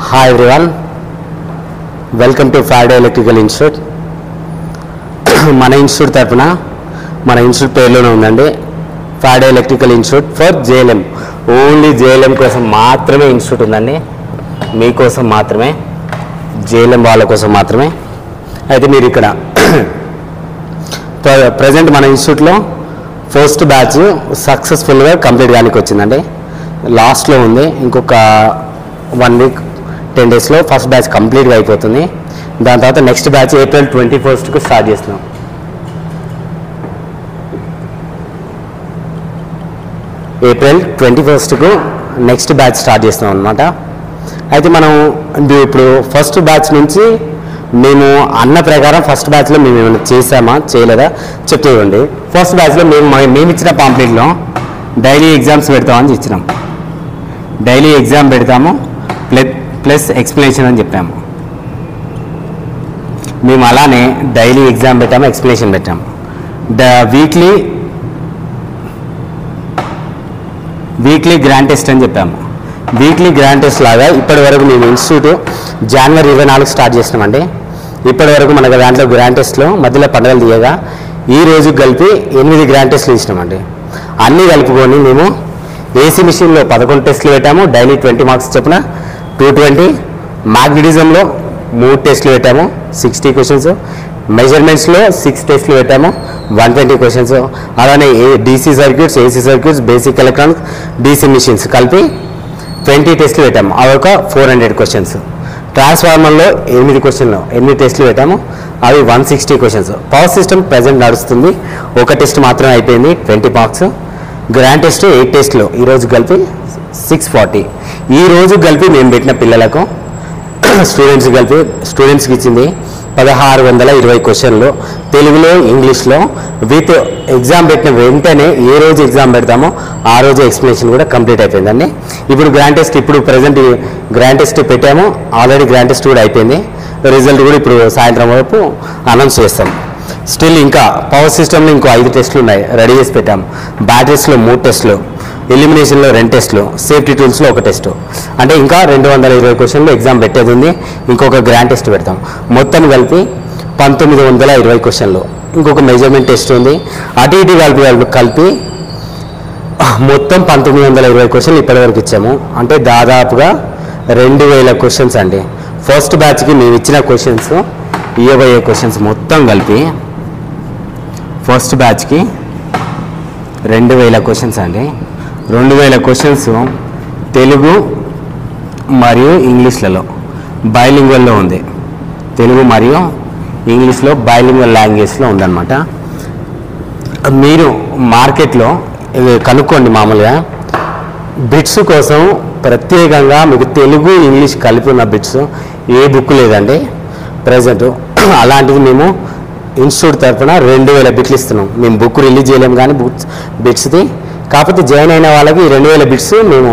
Hi everyone, welcome to Friday Electrical Institute. మన institute తరఫున మన ఇన్స్టిట్యూట్ పేరులోనే ఉందండి Friday electrical institute for JLM. Only JLM కోసం మాత్రమే ఇన్స్టిట్యూట్ ఉందండి, మీకోసం మాత్రమే, జేఎల్ఎం వాళ్ళ కోసం మాత్రమే. అయితే మీరు ఇక్కడ ప్రజెంట్ మన ఇన్స్టిట్యూట్లో ఫస్ట్ బ్యాచ్ సక్సెస్ఫుల్గా కంప్లీట్ కానికి వచ్చిందండి. లాస్ట్లో ఉంది, ఇంకొక 1 వీక్ 10 డేస్లో ఫస్ట్ బ్యాచ్ కంప్లీట్గా అయిపోతుంది. దాని తర్వాత నెక్స్ట్ బ్యాచ్ ఏప్రిల్ 21కు స్టార్ట్ చేస్తున్నాం. ఏప్రిల్ 21కు నెక్స్ట్ బ్యాచ్ స్టార్ట్ చేస్తున్నాం అనమాట. అయితే మనం ఇప్పుడు ఫస్ట్ బ్యాచ్ నుంచి మేము అన్న ప్రకారం ఫస్ట్ బ్యాచ్లో మేము ఏమైనా చేసామా చేయలేదా చెప్తూ ఇవ్వండి. ఫస్ట్ బ్యాచ్లో మేము ఇచ్చిన పాంప్లెట్లో డైలీ ఎగ్జామ్స్ పెడతామని ఇచ్చినాం. డైలీ ఎగ్జామ్ పెడతాము ప్లస్ ఎక్స్ప్లెనేషన్ అని చెప్పాము. మేము అలానే డైలీ ఎగ్జామ్ పెట్టాము, ఎక్స్ప్లెనేషన్ పెట్టాము. వీక్లీ గ్రాండ్ టెస్ట్ అని చెప్పాము. వీక్లీ గ్రాండ్ టెస్ట్ లాగా ఇప్పటి వరకు మేము ఇన్స్టిట్యూట్ జనవరి 24 స్టార్ట్ చేసినామండి. ఇప్పటి వరకు మనకు దాంట్లో గ్రాండ్ టెస్ట్లో మధ్యలో పండుగలు తీయగా ఈ రోజు కలిపి 8 గ్రాండ్ టెస్ట్లు ఇచ్చినామండి. అన్నీ కలుపుకొని మేము ఏసీ మిషన్లో 11 టెస్టులు పెట్టాము, డైలీ 20 మార్క్స్ చొప్పున 220. మ్యాగ్నెటిజంలో 3 టెస్టులు పెట్టాము, 60 క్వశ్చన్స్. మెజర్మెంట్స్లో 6 టెస్టులు పెట్టాము, 120 క్వశ్చన్స్. అలానే DC circuits, AC circuits, basic electronics, DC machines కలిపి 20 టెస్టులు పెట్టాము, అవి ఒక 400 క్వశ్చన్స్. ట్రాన్స్ఫార్మర్లో 8 టెస్టులు పెట్టాము, అవి 160 క్వశ్చన్స్. పవర్ సిస్టమ్ ప్రజెంట్ నడుస్తుంది, ఒక టెస్ట్ మాత్రమే అయిపోయింది, 20 మార్క్స్. గ్రాండ్ టెస్ట్ 8 టెస్టులు, ఈరోజు కలిపి 640. ఈ రోజు కలిపి మేము పెట్టిన పిల్లలకు స్టూడెంట్స్కి ఇచ్చింది 1620 క్వశ్చన్లు, తెలుగులో ఇంగ్లీష్లో. విత్ ఎగ్జామ్ పెట్టిన వెంటనే ఏ రోజు ఎగ్జామ్ పెడతామో ఆ రోజు ఎక్స్ప్లెనేషన్ కూడా కంప్లీట్ అయిపోయిందండి. ఇప్పుడు grand test present grand test పెట్టాము, ఆల్రెడీ గ్రాండ్ టెస్ట్ కూడా అయిపోయింది. రిజల్ట్ కూడా ఇప్పుడు సాయంత్రం వరకు అనౌన్స్ చేస్తాం. స్టిల్ ఇంకా పవర్ సిస్టమ్లో ఇంకో 5 టెస్టులు ఉన్నాయి, రెడీ చేసి పెట్టాము. బ్యాటరీస్లో 3 టెస్టులు, ఎలిమినేషన్లో 2 టెస్టులు, సేఫ్టీ టూల్స్లో 1 టెస్టు. అంటే ఇంకా 220 క్వశ్చన్లు ఎగ్జామ్ పెట్టేది ఉంది, ఇంకొక గ్రాండ్ టెస్ట్ పెడతాం. మొత్తం కలిపి 1920 క్వశ్చన్లు, ఇంకొక మెజర్మెంట్ టెస్ట్ ఉంది. అటు ఇటు కలిపి మొత్తం 1920 క్వశ్చన్లు ఇప్పటివరకు ఇచ్చాము. అంటే దాదాపుగా 2000 క్వశ్చన్స్ అండి. ఫస్ట్ బ్యాచ్కి మేము ఇచ్చిన క్వశ్చన్స్ 20 క్వశ్చన్స్ మొత్తం కలిపి ఫస్ట్ బ్యాచ్కి 2000 క్వశ్చన్స్ అండి. 2000 క్వశ్చన్స్ తెలుగు మరియు ఇంగ్లీష్లలో బైలింగ్వల్లో ఉంది. తెలుగు మరియు ఇంగ్లీష్లో బైలింగ్వల్ లాంగ్వేజ్లో ఉందన్నమాట. మీరు మార్కెట్లో కనుక్కోండి. మామూలుగా బిట్స్ కోసం ప్రత్యేకంగా మీకు తెలుగు ఇంగ్లీష్ కలిపి ఉన్న బిట్స్ ఏ బుక్ లేదండి ప్రజెంట్. అలాంటిది మేము ఇన్స్టిట్యూట్ తరఫున 2000 బిట్లు ఇస్తున్నాం. మేము బుక్ రిలీజ్ చేయలేము కానీ బిట్స్ది. కాకపోతే జాయిన్ అయిన వాళ్ళకి 2000 బిట్స్ మేము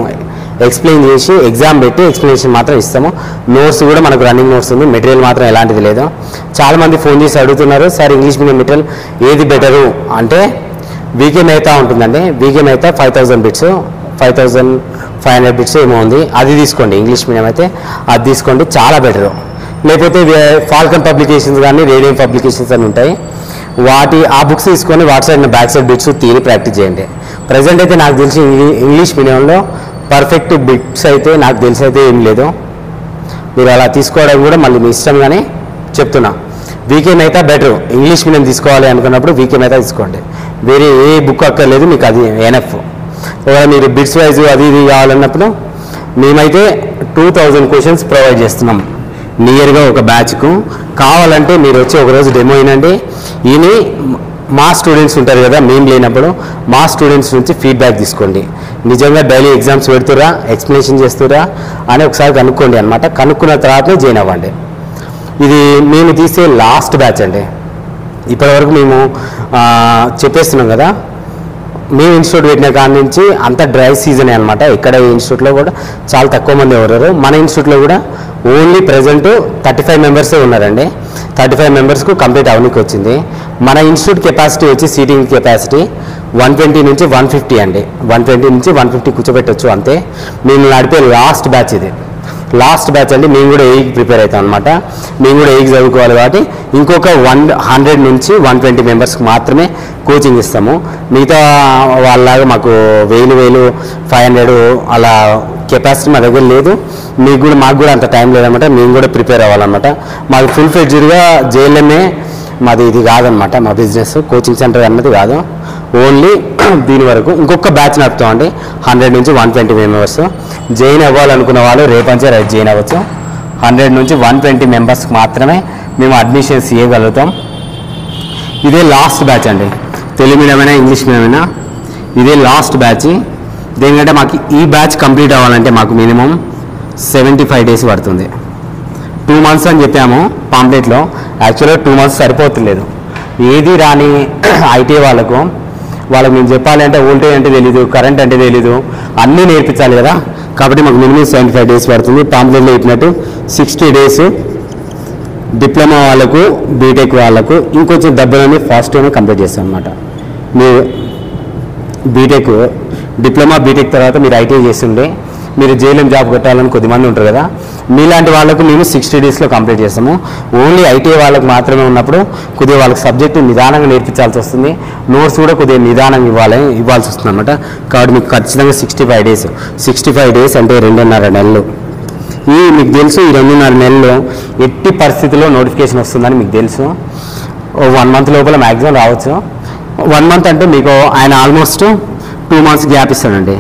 ఎక్స్ప్లెయిన్ చేసి ఎగ్జామ్ పెట్టి ఎక్స్ప్లెనేషన్ మాత్రం ఇస్తాము. నోట్స్ కూడా మనకు రన్నింగ్ నోట్స్ ఉంది, మెటీరియల్ మాత్రం ఎలాంటిది లేదు. చాలామంది ఫోన్ చేసి అడుగుతున్నారు, సార్ ఇంగ్లీష్ మీడియం మెటీరియల్ ఏది బెటరు అంటే వీకే మెహతా ఉంటుందండి. వీకే మెహతా 5000 బిట్స్, 5500 బిట్స్ ఏమో ఉంది, అది తీసుకోండి. ఇంగ్లీష్ మీడియం అయితే అది తీసుకోండి, చాలా బెటరు. లేకపోతే ఫాల్కన్ పబ్లికేషన్స్ కానీ రేడియం పబ్లికేషన్స్ అని ఉంటాయి, ఆ బుక్స్ తీసుకొని బ్యాక్ సైడ్ బిట్స్ తీరి ప్రాక్టీస్ చేయండి. ప్రజెంట్ అయితే నాకు తెలిసి ఇంగ్లీష్ మీడియంలో పర్ఫెక్ట్ బిట్స్ అయితే నాకు తెలిసి అయితే ఏం లేదు. మీరు అలా తీసుకోవడం కూడా మళ్ళీ మీ ఇష్టం, కానీ చెప్తున్నా వీకే మెహతా బెటర్. ఇంగ్లీష్ మీడియం తీసుకోవాలి అనుకున్నప్పుడు వీకే మెహతా తీసుకోండి, వేరే ఏ బుక్ అక్కర్లేదు, మీకు అది ఎనఫ్. ఒకవేళ మీరు బిట్స్ వైజ్ అది ఇది కావాలన్నప్పుడు మేమైతే 2000 క్వశ్చన్స్ ప్రొవైడ్ చేస్తున్నాం నియర్గా ఒక బ్యాచ్కు. కావాలంటే మీరు వచ్చి ఒకరోజు డెమో అయినండి. ఈయన మా స్టూడెంట్స్ ఉంటారు కదా, మేము లేనప్పుడు మా స్టూడెంట్స్ నుంచి ఫీడ్బ్యాక్ తీసుకోండి. నిజంగా డైలీ ఎగ్జామ్స్ పెడుతురా, ఎక్స్ప్లెనేషన్ చేస్తురా అని ఒకసారి కనుక్కోండి అనమాట. కనుక్కున్న తర్వాతనే జాయిన్ అవ్వండి. ఇది మేము తీసే లాస్ట్ బ్యాచ్ అండి. ఇప్పటివరకు మేము చెప్పేస్తున్నాం కదా, మేము ఇన్స్టిట్యూట్ పెట్టిన కాడి నుంచి అంత డ్రై సీజనే అనమాట. ఇక్కడ ఇన్స్టిట్యూట్లో కూడా చాలా తక్కువ మంది ఎవరు. మన ఇన్స్టిట్యూట్లో కూడా ఓన్లీ ప్రజెంట్ 35 మెంబర్సే ఉన్నారండి. 35 మెంబర్స్కు కంప్లీట్ అవనికి వచ్చింది. మన ఇన్స్టిట్యూట్ కెపాసిటీ వచ్చి సీటింగ్ కెపాసిటీ 120 నుంచి 150 అండి. 120 నుంచి 150 కూర్చోబెట్టచ్చు అంతే. మేము నడిపే లాస్ట్ బ్యాచ్ ఇది. లాస్ట్ బ్యాచ్ అండి. మేము కూడా ఏఈకి ప్రిపేర్ అవుతాం అనమాట. మేము కూడా ఏఈకి చదువుకోవాలి కాబట్టి ఇంకొక 100 నుంచి 120 మెంబర్స్కి మాత్రమే కోచింగ్ ఇస్తాము. మిగతా వాళ్ళలాగా మాకు 1000 500 అలా కెపాసిటీ మా దగ్గర లేదు. మాకు కూడా అంత టైం లేదనమాట. మేము కూడా ప్రిపేర్ అవ్వాలన్నమాట. మాది ఫుల్ ఫ్లెడ్జ్డ్గా జేఎల్ఎంఏ మాది ఇది కాదనమాట. మా బిజినెస్ కోచింగ్ సెంటర్ అన్నది కాదు, ఓన్లీ దీని వరకు. ఇంకొక బ్యాచ్ నడుపుతామండి 100 నుంచి 120 మెంబర్స్. జాయిన్ అవ్వాలనుకున్న వాళ్ళు రేపంచే జాయిన్ అవ్వచ్చు. 100 నుంచి 120 మెంబర్స్కి మాత్రమే మేము అడ్మిషన్స్ ఇవ్వగలుగుతాం. ఇదే లాస్ట్ బ్యాచ్ అండి. తెలుగు మీడియమైనా ఇంగ్లీష్ మీడియమైనా ఇదే లాస్ట్ బ్యాచ్. దేనికంటే మాకు ఈ బ్యాచ్ కంప్లీట్ అవ్వాలంటే మాకు మినిమం 75 డేస్ పడుతుంది. 2 మంత్స్ అని చెప్పాము పాంప్లెట్లో. యాక్చువల్గా 2 మంత్స్ సరిపోతులేదు. ఏది రాని ఐటీ వాళ్ళకు మేము చెప్పాలి అంటే వోల్టేజ్ అంటే తెలీదు, కరెంట్ అంటే తెలీదు, అన్నీ నేర్పించాలి కదా. కాబట్టి మాకు మినిమం 75 డేస్ పడుతుంది. పాంప్లెట్లో చెప్పినట్టు 60 డేస్ డిప్లొమా వాళ్ళకు, బీటెక్ వాళ్ళకు ఇంకొంచెం దెబ్బలని ఫాస్ట్గానే కంప్లీట్ చేస్తాం అనమాట. మీరు బీటెక్ డిప్లొమా బీటెక్ తర్వాత మీరు ఐటీఐ చేస్తుండే మీరు జేఎల్ఎం జాబ్ కొట్టాలని కొద్దిమంది ఉంటారు కదా, మీలాంటి వాళ్ళకు మేము 60 డేస్లో కంప్లీట్ చేస్తాము. ఓన్లీ ఐటీఐ వాళ్ళకు మాత్రమే ఉన్నప్పుడు కొద్దిగా వాళ్ళకి సబ్జెక్టు నిదానంగా నేర్పించాల్సి వస్తుంది. నోట్స్ కూడా కొద్దిగా నిదానంగా ఇవ్వాల్సి వస్తుంది అనమాట. కాబట్టి మీకు ఖచ్చితంగా 65 డేస్ అంటే 2.5 నెలలు. మీకు తెలుసు ఈ 2.5 నెలల్లో ఎట్టి పరిస్థితుల్లో నోటిఫికేషన్ వస్తుందని మీకు తెలుసు. 1 మంత్ లోపల మ్యాక్సిమం రావచ్చు. 1 మంత్ అంటే మీకు ఆయన ఆల్మోస్ట్ 2 మంత్స్ గ్యాప్ ఇస్తాడండి.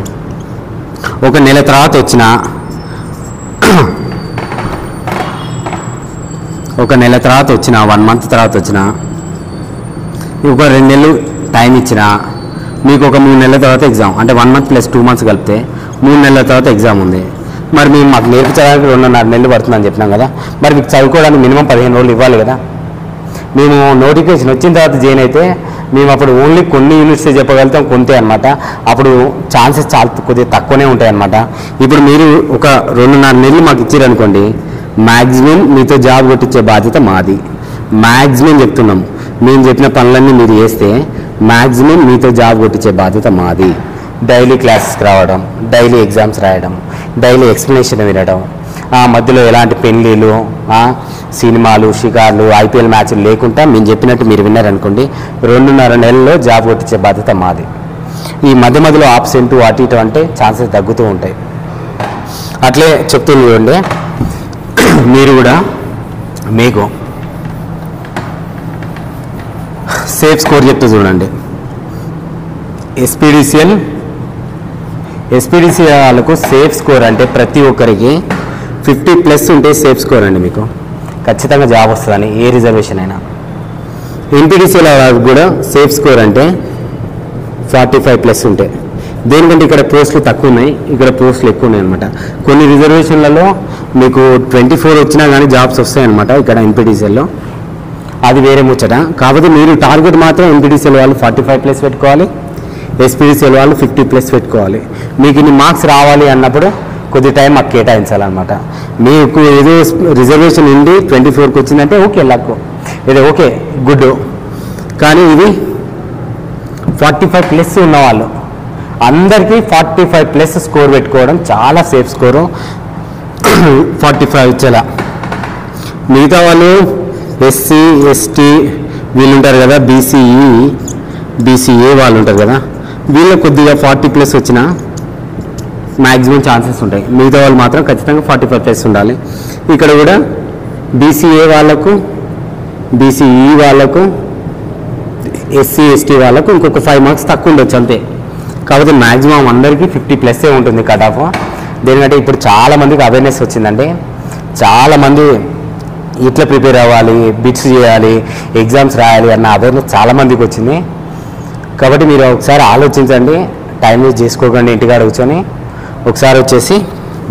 ఒక నెల తర్వాత వచ్చిన 1 మంత్ తర్వాత వచ్చిన ఒక 2 నెలలు టైం ఇచ్చిన మీకు ఒక 3 నెలల తర్వాత ఎగ్జామ్, అంటే 1 మంత్ ప్లస్ 2 మంత్స్ కలిపితే 3 నెలల తర్వాత ఎగ్జామ్ ఉంది. మరి మేము మాకు నేర్పించడానికి 2.5 నెలలు పడుతుందని చెప్పినాం కదా. మరి మీకు చదువుకోవడానికి మినిమం 15 రోజులు ఇవ్వాలి కదా. మేము నోటిఫికేషన్ వచ్చిన తర్వాత జాయిన్ అయితే మేము అప్పుడు ఓన్లీ కొన్ని యూనిట్స్ చెప్పగలుగుతాం, కొంతే అనమాట. అప్పుడు ఛాన్సెస్ చాలా కొద్దిగా తక్కువనే ఉంటాయి అనమాట. ఇప్పుడు మీరు ఒక 2.5 నెలలు మాకు ఇచ్చారనుకోండి, మ్యాక్సిమం మీతో జాబ్ కొట్టించే బాధ్యత మాది. మ్యాక్సిమం చెప్తున్నాం, మేము చెప్పిన పనులన్నీ మీరు చేస్తే మ్యాక్సిమం మీతో జాబ్ కొట్టించే బాధ్యత మాది. డైలీ క్లాసెస్కి రావడం, డైలీ ఎగ్జామ్స్ రాయడం, డైలీ ఎక్స్ప్లెనేషన్ వినడం, మధ్యలో ఎలాంటి పెళ్ళిళ్ళు, సినిమాలు, షికార్లు, ఐపీఎల్ మ్యాచ్లు లేకుండా మేము చెప్పినట్టు మీరు విన్నారనుకోండి, 2.5 నెలల్లో జాబ్ కొట్టించే బాధ్యత మాది. ఈ మధ్యలో ఆబ్సెంట్ అటు ఇటు అంటే ఛాన్సెస్ తగ్గుతూ ఉంటాయి. అట్లే చెప్తుంది చూడండి, మీరు కూడా మీకు సేఫ్ స్కోర్ చెప్తూ చూడండి. ఎస్పీడీసీఎల్ వాళ్ళకు సేఫ్ స్కోర్ అంటే ప్రతి ఒక్కరికి 50+ ఉంటే సేఫ్ స్కోర్ అండి. మీకు ఖచ్చితంగా జాబ్ వస్తుందని ఏ రిజర్వేషన్ అయినా. ఎంపీడీసీఎల్ వాళ్ళకు కూడా సేఫ్ స్కోర్ అంటే 45+ ఉంటాయి. దేనికంటే ఇక్కడ పోస్టులు తక్కువ ఉన్నాయి, ఇక్కడ పోస్టులు ఎక్కువ ఉన్నాయి అనమాట. కొన్ని రిజర్వేషన్లలో మీకు 24 వచ్చినా కానీ జాబ్స్ వస్తాయన్నమాట ఇక్కడ ఎంపీడీసీఎల్లో. అది వేరే ముచ్చట. కాకపోతే మీరు టార్గెట్ మాత్రం ఎంపీడీసీఎల్ వాళ్ళు 45+ పెట్టుకోవాలి, ఎస్పీడీసీఎల్ వాళ్ళు 50+ పెట్టుకోవాలి. మీకు ఇన్ని మార్క్స్ రావాలి అన్నప్పుడు కొద్ది టైం మాకు కేటాయించాలన్నమాట. మీకు ఏదో రిజర్వేషన్ ఉండి 24కి వచ్చిందంటే ఓకే, లక్, ఏదో ఓకే, గుడ్. కానీ ఇది 45+ ఉన్నవాళ్ళు అందరికీ 45+ స్కోర్ పెట్టుకోవడం చాలా సేఫ్ స్కోరు. 45 వచ్చేలా. మిగతా వాళ్ళు ఎస్సీ, ఎస్టీ వీళ్ళు ఉంటారు కదా, బీసీఏ వాళ్ళు ఉంటారు కదా, వీళ్ళు కొద్దిగా 40+ వచ్చినా మ్యాక్సిమం ఛాన్సెస్ ఉంటాయి. మిగతా వాళ్ళు మాత్రం ఖచ్చితంగా 45+ ఉండాలి. ఇక్కడ కూడా బీసీఏ వాళ్ళకు, బీసీఈ వాళ్ళకు, ఎస్సీ, ఎస్టీ వాళ్ళకు ఇంకొక 5 మార్క్స్ తక్కువ ఉండొచ్చు అంతే. కాకపోతే మ్యాక్సిమం అందరికీ 50+ ఉంటుంది కట్ ఆఫ్. దేనికంటే ఇప్పుడు చాలామందికి అవేర్నెస్ వచ్చిందంటే, చాలామంది ఇట్లా ప్రిపేర్ అవ్వాలి, బిట్స్ చేయాలి, ఎగ్జామ్స్ రాయాలి అన్న అవేర్నెస్ చాలామందికి వచ్చింది. కాబట్టి మీరు ఒకసారి ఆలోచించండి, టైం వేస్ట్ చేసుకోకండి. ఇంటికాడ కూర్చొని ఒకసారి వచ్చేసి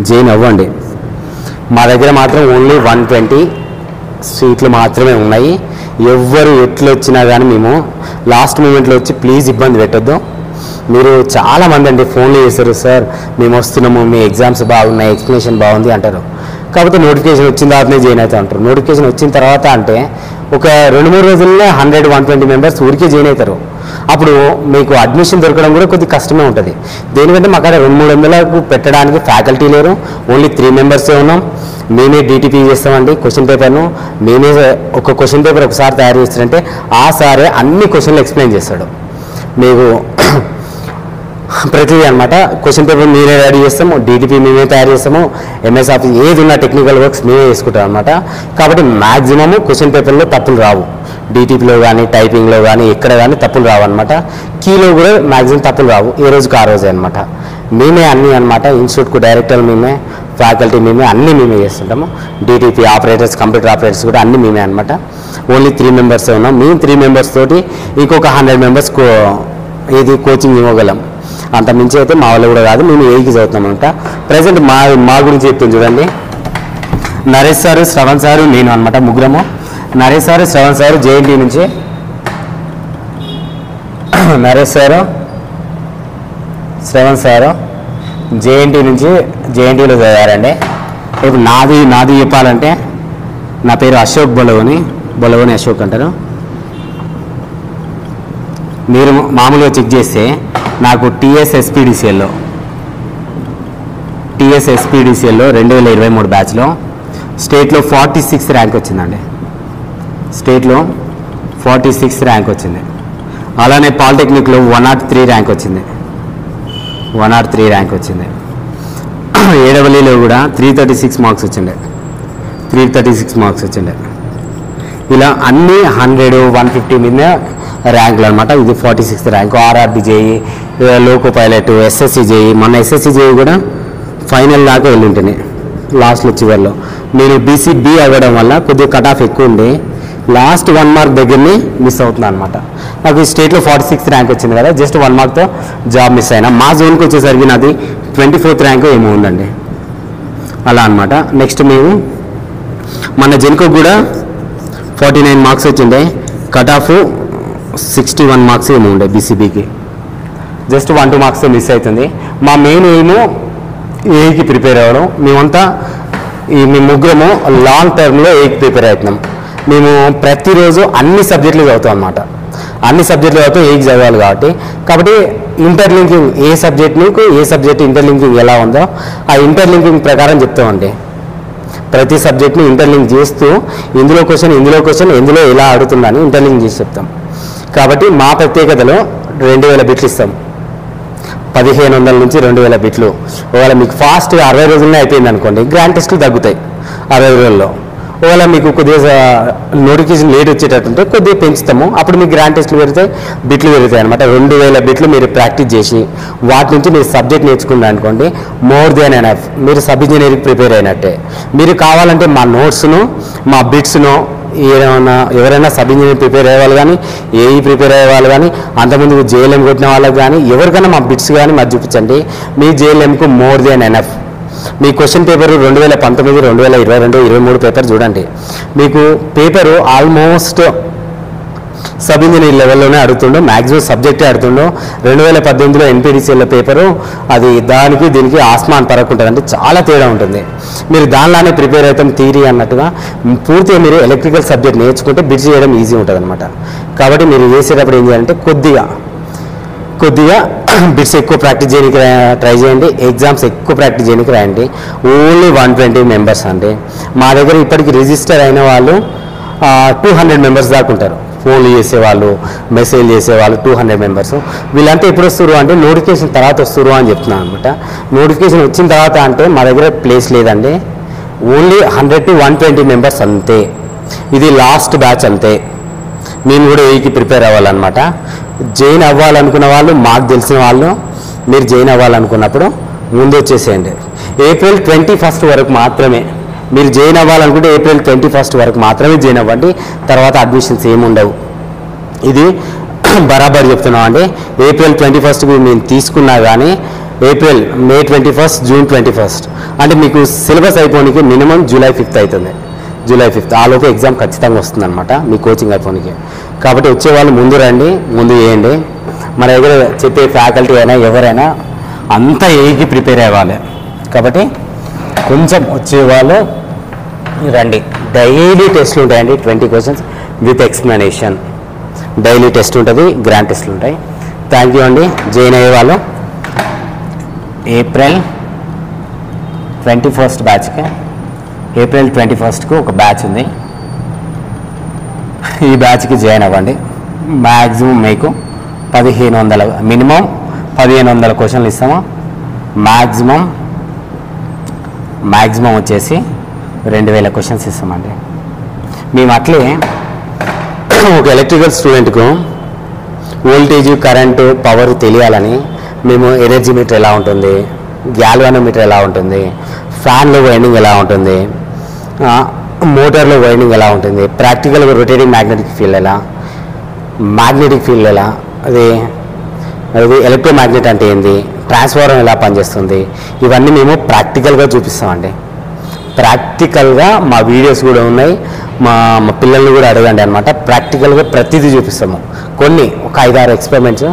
జాయిన్ అవ్వండి. మా దగ్గర మాత్రం ఓన్లీ 120 సీట్లు మాత్రమే ఉన్నాయి. ఎవ్వరు ఎట్లు వచ్చినా కానీ మేము లాస్ట్ మూమెంట్లో వచ్చి ప్లీజ్ ఇబ్బంది పెట్టొద్దు. మీరు చాలామంది అండి ఫోన్లు చేస్తారు, సార్ మేము వస్తున్నాము, మీ ఎగ్జామ్స్ బాగున్నాయి, ఎక్స్ప్లెనేషన్ బాగుంది అంటారు. కాకపోతే నోటిఫికేషన్ వచ్చిన తర్వాతనే జాయిన్ అవుతా ఉంటారు. నోటిఫికేషన్ వచ్చిన తర్వాత అంటే ఒక 2-3 రోజుల్లో 100-120 మెంబర్స్ ఊరికే జాయిన్ అవుతారు. అప్పుడు మీకు అడ్మిషన్ దొరకడం కూడా కొద్దిగా కష్టమే ఉంటుంది. దేనికంటే మాకు 200-300 పెట్టడానికి ఫ్యాకల్టీ లేరు, ఓన్లీ 3 మెంబర్సే ఉన్నాం. మేమే DTP చేస్తామండి. క్వశ్చన్ పేపర్ను మేమే ఒక క్వశ్చన్ పేపర్ ఒకసారి తయారు చేస్తారంటే ఆ సారే అన్ని క్వశ్చన్లు ఎక్స్ప్లెయిన్ చేస్తాడు మీకు ప్రతిదీ అనమాట. క్వశ్చన్ పేపర్ మేమే రెడీ చేస్తాము, DTP మేమే తయారు చేస్తాము, MS ఆఫీస్ ఏది ఉన్న టెక్నికల్ వర్క్స్ మేమే చేసుకుంటాం అనమాట. కాబట్టి మ్యాక్సిమము క్వశ్చన్ పేపర్లో తప్పులు రావు. DTPలో కానీ టైపింగ్లో కానీ ఎక్కడ కానీ తప్పులు రావు అనమాట. కీలో కూడా మ్యాక్సిమం తప్పులు రావు, ఏ రోజుకి ఆ రోజే అనమాట. మేమే అన్నీ అనమాట. ఇన్స్టిట్యూట్కు డైరెక్టర్ మేమే, ఫ్యాకల్టీ మేమే, అన్నీ మేమే చేస్తుంటాము. DTP ఆపరేటర్స్, కంప్యూటర్ ఆపరేటర్స్ కూడా అన్నీ మేమే అనమాట. ఓన్లీ 3 మెంబర్సే ఉన్నాం. మేము 3 మెంబర్స్ తోటి ఇంకొక 100 మెంబర్స్ ఇది కోచింగ్ ఇవ్వగలం. అంత మించి అయితే మా వాళ్ళు కూడా కాదు, మేము ఏకి చదువుతాం అనమాట. ప్రజెంట్ మా గురించి చెప్తాను చూడండి. నరేష్ సారు, శ్రవణ్ సారు, నేను అనమాట, ముగ్గురము. Naresh sir, Shravan sir JNT నుంచి, Naresh sir, Shravan sir JNT నుంచి, JNTలో చదివారండి. ఇప్పుడు నాది చెప్పాలంటే నా పేరు అశోక్ బొలవని అశోక్ అంటారు. మీరు మామూలుగా చెక్ చేస్తే నాకు TSSPDCLలో 2023 బ్యాచ్లో స్టేట్లో 46th ర్యాంక్ వచ్చిందండి. స్టేట్లో 46th ర్యాంక్ వచ్చింది. అలానే పాలిటెక్నిక్లో 103 ర్యాంక్ వచ్చింది. 103 ర్యాంక్ వచ్చింది. AEEలో కూడా 336 మార్క్స్ వచ్చిండే. 336 మార్క్స్ వచ్చిండే. ఇలా అన్ని 100-150 మీద ర్యాంకులు అనమాట. ఇది 46th rank. RRB JEE, loco pilot, SSC JEE. మొన్న SSC JEE కూడా ఫైనల్ దాకా వెళ్ళింటేనే లాస్ట్లో చివరిలో నేను BCB అవ్వడం వల్ల కొద్దిగా కట్ ఆఫ్ ఎక్కువ ఉండి లాస్ట్ 1 మార్క్ దగ్గరనే మిస్ అవుతున్నాను అనమాట. నాకు స్టేట్లో 46th ర్యాంక్ వచ్చింది కదా, జస్ట్ 1 మార్క్తో జాబ్ మిస్ అయినా. మా జోన్కి వచ్చేసరికి నాది 24th ర్యాంక్ ఏమో ఉందండి. అలా అనమాట. నెక్స్ట్ మేము మన జెన్కో కూడా 49 మార్క్స్ వచ్చిండే, కట్ ఆఫ్ 61 మార్క్స్ ఏమో ఉండే BCBకి. జస్ట్ 1-2 మార్క్స్తో మిస్ అవుతుంది. మా మెయిన్ ఏమో ఏకి ప్రిపేర్ అవ్వడం. మేమంతా మేము ముగ్గురము లాంగ్ టర్మ్లో ఏకి ప్రిపేర్ అవుతున్నాం. మేము ప్రతిరోజు అన్ని సబ్జెక్టులు చదువుతాం అనమాట. అన్ని సబ్జెక్టులు చదువుతాం, ఏకి చదవాలి కాబట్టి ఇంటర్లింకింగ్ ఏ సబ్జెక్ట్ ఇంటర్లింకింగ్ ఎలా ఉందో ఆ ఇంటర్లింకింగ్ ప్రకారం చెప్తామండి. ప్రతి సబ్జెక్ట్ని ఇంటర్లింక్ చేస్తూ ఇందులో క్వశ్చన్ ఎందులో ఎలా అడుగుతుందని ఇంటర్లింక్ చేసి చెప్తాం. కాబట్టి మా ప్రత్యేకతలో 2000 బిట్లు ఇస్తాం. 1500 నుంచి 2000 బిట్లు. ఒకవేళ మీకు ఫాస్ట్గా 60 రోజుల్లో అయిపోయింది అనుకోండి, గ్రాండ్ టెస్టులు తగ్గుతాయి 60 రోజుల్లో. ఒకవేళ మీకు కొద్దిగా నోటిఫికేషన్ లేట్ వచ్చేటట్టుంటే కొద్దిగా పెంచుతాము. అప్పుడు మీకు గ్రాండ్ టెస్టులు పెరిగితే బిట్లు పెరుగుతాయి అనమాట. 2000 బిట్లు మీరు ప్రాక్టీస్ చేసి వాటి నుంచి మీరు సబ్జెక్ట్ నేర్చుకున్నారు అనుకోండి, మోర్ దెన్ ఎనఫ్. మీరు సబ్ ఇంజనీరింగ్ ప్రిపేర్ అయినట్టే. మీరు కావాలంటే మా నోట్స్ను, మా బిట్స్ను ఎవరైనా సబ్ ఇంజనీరింగ్ ప్రిపేర్ అయ్యే వాళ్ళు కానీ, ఏఈ ప్రిపేర్ అయ్యే వాళ్ళు కానీ, అంతకుముందు JLM కొట్టిన వాళ్ళకి కానీ ఎవరికైనా మా బిట్స్ కానీ మాకు చూపించండి. మీ JLMకు మోర్ దెన్ ఎనఫ్. మీ క్వశ్చన్ పేపరు 2019, 2022, 23 పేపర్ చూడండి. మీకు పేపరు ఆల్మోస్ట్ సబ్ ఇంజనీర్ లెవెల్లోనే అడుగుతుండో, మ్యాక్సిమం సబ్జెక్టే అడుగుతుండో. 2018లో NPTCL పేపరు అది దానికి దీనికి ఆస్మాన్ పరకు ఉంటుంది, అంటే చాలా తేడా ఉంటుంది. మీరు దానిలానే ప్రిపేర్ అవుతాం థియరీ అన్నట్టుగా. పూర్తిగా మీరు ఎలక్ట్రికల్ సబ్జెక్ట్ నేర్చుకుంటే బిట్స్ చేయడం ఈజీ ఉంటుంది అనమాట. కాబట్టి మీరు చేసేటప్పుడు ఏం చేయాలంటే కొద్దిగా బిట్స్ ఎక్కువ ప్రాక్టీస్ చేయడానికి ట్రై చేయండి. ఎగ్జామ్స్ ఎక్కువ ప్రాక్టీస్ చేయడానికి రాయండి. ఓన్లీ 120 మెంబర్స్ అండి. మా దగ్గర ఇప్పటికి రిజిస్టర్ అయిన వాళ్ళు 200 మెంబర్స్ దాకా ఉంటారు. ఫోన్లు చేసేవాళ్ళు, మెసేజ్ చేసేవాళ్ళు 200 మెంబర్స్. వీళ్ళంతా ఎప్పుడు వస్తారు అంటే నోటిఫికేషన్ తర్వాత వస్తారు అని చెప్తున్నాను అనమాట. నోటిఫికేషన్ వచ్చిన తర్వాత అంటే మా దగ్గర ప్లేస్ లేదండి. ఓన్లీ 100-120 మెంబర్స్ అంతే. ఇది లాస్ట్ బ్యాచ్ అంతే. మేము కూడా ఏకి ప్రిపేర్ అవ్వాలన్నమాట. జాయిన్ అవ్వాలనుకున్న వాళ్ళు, మాకు తెలిసిన వాళ్ళు, మీరు జాయిన్ అవ్వాలనుకున్నప్పుడు ముందు వచ్చేసేయండి. April 21 వరకు మాత్రమే మీరు జాయిన్ అవ్వాలనుకుంటే April 21 వరకు మాత్రమే జాయిన్ అవ్వండి. తర్వాత అడ్మిషన్స్ ఏమి ఉండవు. ఇది బరాబర్ చెప్తున్నాం అండి. April 21కు మేము తీసుకున్నా కానీ May 21, June 21 అంటే మీకు సిలబస్ అయిపోనికి మినిమం July 5 అవుతుంది. July 5 ఆ లోపు ఎగ్జామ్ ఖచ్చితంగా వస్తుంది అనమాట మీ కోచింగ్ అయిపోనికి. కాబట్టి వచ్చేవాళ్ళు ముందు రండి, ముందు చేయండి. మన దగ్గర చెప్పే ఫ్యాకల్టీ అయినా ఎవరైనా అంతా ఏకి ప్రిపేర్ అవ్వాలి. కాబట్టి కొంచెం వచ్చేవాళ్ళు రండి. డైలీ టెస్ట్లు ఉంటాయండి, 20 questions with explanation. Daily test ఉంటుంది, గ్రాండ్ టెస్ట్లు ఉంటాయి. థ్యాంక్ యూ అండి. జాయిన్ అయ్యే వాళ్ళు ఏప్రిల్ 21 బ్యాచ్కి, ఏప్రిల్ 21కు ఒక బ్యాచ్ ఉంది. ఈ బ్యాచ్కి జాయిన్ అవ్వండి. మ్యాక్సిమం మీకు 1500, మినిమం 1500 క్వశ్చన్లు ఇస్తాము. మ్యాక్సిమం వచ్చేసి 2000 క్వశ్చన్స్ ఇస్తామండి. మేము అట్లే ఒక ఎలక్ట్రికల్ స్టూడెంట్కు వోల్టేజ్, కరెంటు, పవర్ తెలియాలని మేము ఎనర్జీ మీటర్ ఎలా ఉంటుంది, గ్యాల్వానోమీటర్ ఎలా ఉంటుంది, ఫ్యాన్లో వైండింగ్ ఎలా ఉంటుంది, మోటార్లో వైండింగ్ ఎలా ఉంటుంది, ప్రాక్టికల్గా రొటేటింగ్ మ్యాగ్నెటిక్ ఫీల్డ్ ఎలా, మ్యాగ్నెటిక్ ఫీల్డ్ ఎలా, అది ఎలక్ట్రోమాగ్నెట్ అంటే ఏంది, ట్రాన్స్ఫార్మర్ ఎలా పనిచేస్తుంది, ఇవన్నీ మేము ప్రాక్టికల్గా చూపిస్తామండి. ప్రాక్టికల్గా మా వీడియోస్ కూడా ఉన్నాయి. మా పిల్లల్ని కూడా అడగండి అనమాట. ప్రాక్టికల్గా ప్రతిదీ చూపిస్తాము. కొన్ని ఒక 5-6 ఎక్స్పెరిమెంట్స్,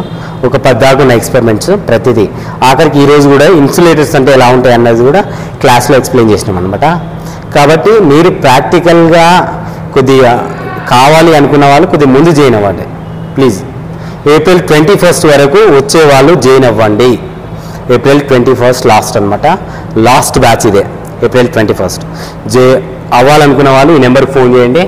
ఒక 10 దాకా ఉన్న ఎక్స్పెరిమెంట్స్ ప్రతిదీ. ఆఖరికి ఈరోజు కూడా ఇన్సులేటర్స్ అంటే ఎలా ఉంటాయి అన్నది కూడా క్లాస్లో ఎక్స్ప్లెయిన్ చేసినాం అనమాట. కాబట్టి మీరు ప్రాక్టికల్గా కొద్దిగా కావాలి అనుకున్న వాళ్ళు కొద్దిగా ముందు జాయిన్ అవ్వండి ప్లీజ్. ఏప్రిల్ 21 వరకు వచ్చే వాళ్ళు జాయిన్ అవ్వండి. ఏప్రిల్ 21 లాస్ట్ అనమాట. లాస్ట్ బ్యాచ్ ఇదే, ఏప్రిల్ 21. అవ్వాలనుకున్న వాళ్ళు ఈ నెంబర్కి ఫోన్ చేయండి.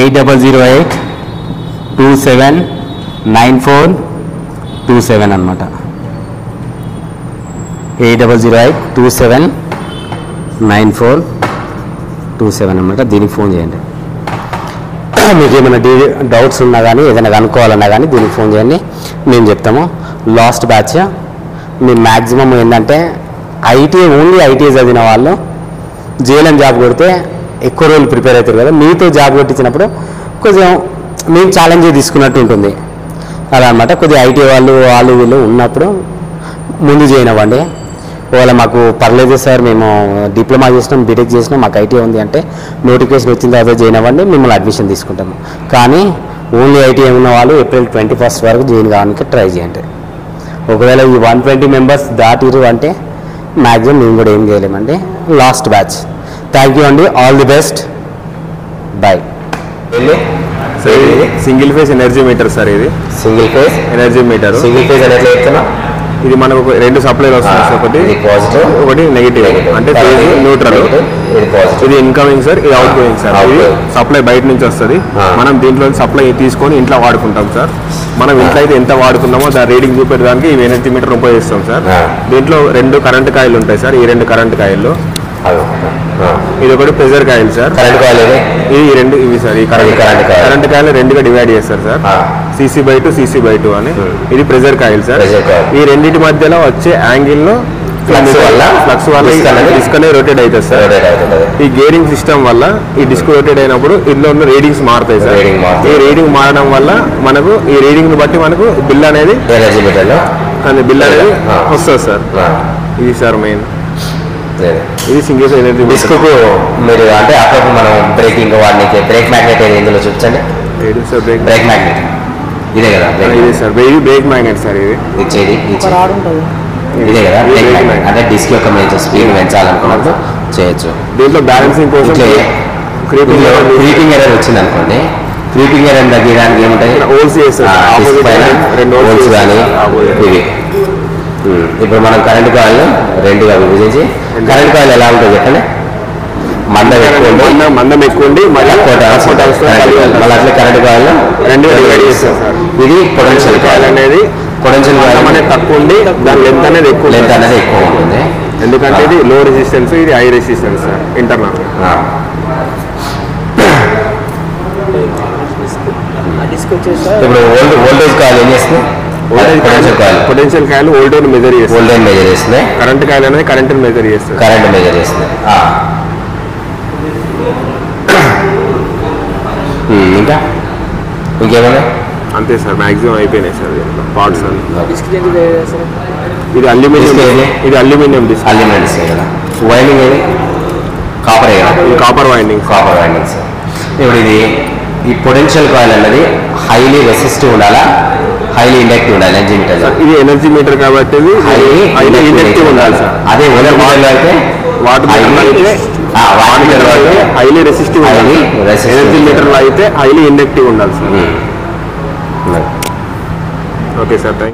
8008279427 అనమాట. 8008279427 అనమాట. దీనికి ఫోన్ చేయండి. మీకు ఏమైనా డౌట్స్ ఉన్నా కానీ ఏదైనా కనుక్కోవాలన్నా కానీ దీనికి ఫోన్ చేయండి, మేము చెప్తాము. Last batch. మీ మ్యాక్సిమం ఏంటంటే ఓన్లీ ఐటీఐ చదివిన వాళ్ళు జేఎల్ఎం జాబ్ కొడితే ఎక్కువ రోజులు ప్రిపేర్ అవుతారు కదా. మీతో జాబ్ కొట్టించినప్పుడు కొంచెం మేము ఛాలెంజ్ తీసుకున్నట్టు ఉంటుంది అలా అనమాట. కొద్దిగా ఐటీఐ వాళ్ళు వీళ్ళు ఉన్నప్పుడు ముందు జాయిన్ అవ్వండి. ఒకవేళ మాకు పర్లేదు సార్, మేము డిప్లొమా చేసినాం, బీటెక్ చేసినాం, మాకు ఐటీఐ ఉంది అంటే నోటిఫికేషన్ వచ్చిన తర్వాత జాయిన్ అవ్వండి, మిమ్మల్ని అడ్మిషన్ తీసుకుంటాము. కానీ ఓన్లీ ఐటీఐ ఉన్న వాళ్ళు ఏప్రిల్ 21 వరకు జాయిన్ కావడానికి ట్రై చేయండి. ఒకవేళ ఈ 120 మెంబర్స్ దాటిరు అంటే మ్యాక్సిమం మేము కూడా ఏం చేయలేమండి. Last batch. థ్యాంక్ యూ అండి. All the best. Bye. Single phase energy meter sir. ఇది single phase energy meter. Single phase అనేది చెప్తున్నా. ఇది మనకు 2 సప్లైలు వస్తున్నాయి. ఒకటి పాజిటివ్, ఒకటి నెగిటివ్. అంటే ఫేజ్ న్యూట్రల్. ఇది ఇన్కమింగ్ సార్, ఇది అవుట్ గోయింగ్ సార్. ఇది సప్లై బయట నుంచి వస్తుంది. మనం దీంట్లో సప్లై తీసుకొని ఇంట్లో వాడుకుంటాం సార్. మనం ఇంట్లో అయితే ఎంత వాడుకున్నామో దాని రీడింగ్ చూపెట్టడానికి ఈ ఎనర్జీ మీటర్ ఉపయోగిస్తాం సార్. దీంట్లో 2 కరెంట్ కాయిల్ ఉంటాయి సార్. ఈ 2 కరెంట్ కాయిల్లో ఇది ఒకటి pressure coil sir. Current coil ఈ 2 ఇవి సార్. ఈ కరెంట్ కాయిల్ 2గా డివైడ్ చేస్తారు సార్. CC/2 CC/2 అని. ఇది ప్రెజర్ కాయిల్ సార్. ఈ రెండింటి మధ్యలో వచ్చే యాంగిల్లో ఫ్లక్స్ వల్ల డిస్క్ అనేది రొటేట్ అవుతుంది సార్. ఈ గేరింగ్ సిస్టమ్ వల్ల ఈ డిస్క్ రొటేట్ అయినప్పుడు ఇందులో ఉన్న రీడింగ్స్ మారుతాయి సార్. ఈ రీడింగ్ మారడం వల్ల మనకు ఈ రీడింగ్ ని బట్టి మనకు బిల్ అనేది వస్తుంది సార్. ఇది సార్ మెయిన్. ఇది సింగిల్ ఎనర్జీ డిస్క్ మీరు అంటే అప్పుడు మనం బ్రేకింగ్ వాడికి బ్రేక్ మ్యాగ్నెట్ ఇందులో చూపించండి. బ్రేక్ మ్యాగ్నెట్ ఇదే కదా. ఇదే సార్, ఇది బ్రేక్ మ్యాగ్నెట్ సార్. ఇది ఇచ్చేది ఇదే కదా బ్రేక్ మ్యాగ్నెట్. అంటే డిస్క్ యొక్క మంచి స్పీడ్ పెంచాలనుకున్నప్పుడు చేయొచ్చు. దీంట్లో బ్యాలెన్సింగ్ కోసం క్రీపింగ్ ఎర్రర్ వచ్చింది అనుకోండి, క్రీపింగ్ ఎర్రర్ తగ్గడానికి ఏముంటాయి, హోల్స్ కానీ ఇవి. ఇప్పుడు మనం కరెంట్ కాయిల్ 2గా విభజించి, కరెంట్ కాయిల్ ఎలా ఉంటుంది చెప్పండి, మందం ఎక్కువ ఉండి మళ్ళీ అట్లా కరెంట్ కాయిల్ 2గా డివైడ్ చేస్తారు సార్. ఇది పొటెన్షియల్ కాయిల్ అనేది. పొటెన్షియల్ కాయిల్ అనేది తక్కువ ఉండి దాని లెంత్ అనేది ఎక్కువ ఉంటుంది. ఎందుకంటే ఇది లో రెసిస్టెన్స్, ఇది హై రెసిస్టెన్స్ సార్ ఇంటర్నల్. ఇప్పుడు వోల్టేజ్ కాయిల్ ఏం చేస్తుంది, పొటెన్షియల్ కాయిల్ వోల్టేజ్ మెజర్ చేస్తుంది. కరెంట్ కాయిల్ అనేది కరెంట్ మెజర్ చేస్తుంది. ఇంకా ఇంకేమైనా అంతే సార్, మ్యాక్సిమం అయిపోయినాయి సార్ పార్ట్స్ అన్ని. ఇది అల్యూమినియం డిస్క్. కదా. వైండింగ్ ఏది కాపర్ కదా. ఇది కాపర్ వైండింగ్ ఇప్పుడు ఇది ఈ పొటెన్షియల్ కాయిల్ అన్నది హైలీ రెసిస్టివ్ ఉండాలా, హైలీ ఇండక్టివ్ ఉండాలి ఎనర్జీ మీటర్. ఇది ఎనర్జీ మీటర్ కాబట్టి హైలీ ఇండక్టివ్ ఉండాలి సార్. అదే వాటర్ మీటర్లో అయితే హైలీ రెసిస్టివ్, ఎనర్జీ మీటర్లో అయితే హైలీ ఇండక్టివ్ ఉండాలి sir. Okay sir, thank you.